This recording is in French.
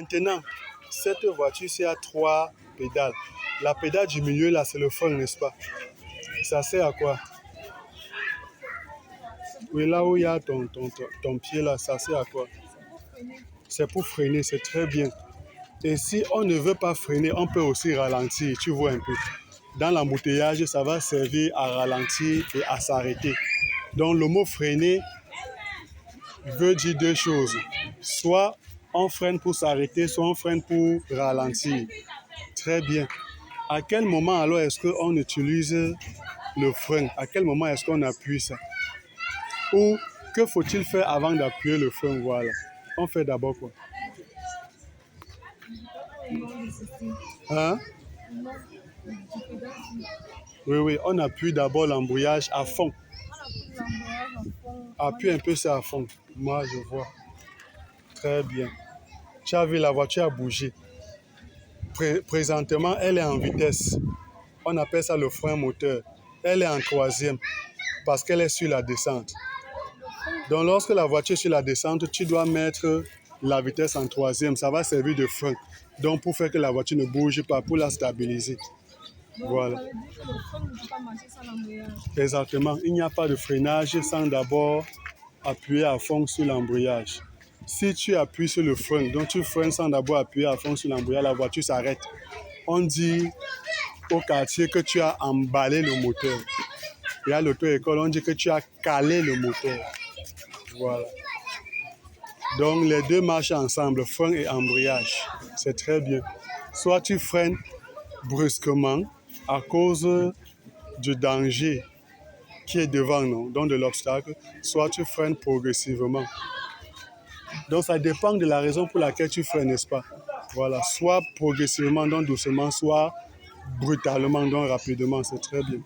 Maintenant, cette voiture-ci a 3 pédales. La pédale du milieu, là, c'est le frein, n'est-ce pas? Ça sert à quoi? Oui, là où il y a ton pied, là, ça sert à quoi? C'est pour freiner, c'est très bien. Et si on ne veut pas freiner, on peut aussi ralentir, tu vois un peu. Dans l'embouteillage, ça va servir à ralentir et à s'arrêter. Donc le mot freiner veut dire 2 choses. Soit on freine pour s'arrêter, soit on freine pour ralentir. Très bien. À quel moment alors est-ce qu'on utilise le frein? À quel moment est-ce qu'on appuie ça? Ou que faut-il faire avant d'appuyer le frein? Voilà. On fait d'abord quoi? Hein? Oui, oui, on appuie d'abord l'embrayage à fond. Appuie un peu ça à fond. Moi, je vois. Très bien. Tu as vu, la voiture a bougé. Présentement, elle est en vitesse. On appelle ça le frein moteur. Elle est en 3e parce qu'elle est sur la descente. Donc, lorsque la voiture est sur la descente, tu dois mettre la vitesse en 3e. Ça va servir de frein. Donc, pour faire que la voiture ne bouge pas, pour la stabiliser. Voilà. Ça veut dire que le frein ne peut pas marcher sans l'embrayage. Exactement. Il n'y a pas de freinage sans d'abord appuyer à fond sur l'embrayage. Si tu appuies sur le frein, donc tu freines sans d'abord appuyer à fond sur l'embrayage, la voiture s'arrête. On dit au quartier que tu as emballé le moteur. Et à l'auto-école, on dit que tu as calé le moteur. Voilà. Donc les deux marchent ensemble, frein et embrayage. C'est très bien. Soit tu freines brusquement à cause du danger qui est devant nous, donc de l'obstacle, soit tu freines progressivement. Donc ça dépend de la raison pour laquelle tu freines, n'est-ce pas? Voilà, soit progressivement, donc doucement, soit brutalement, donc rapidement, c'est très bien.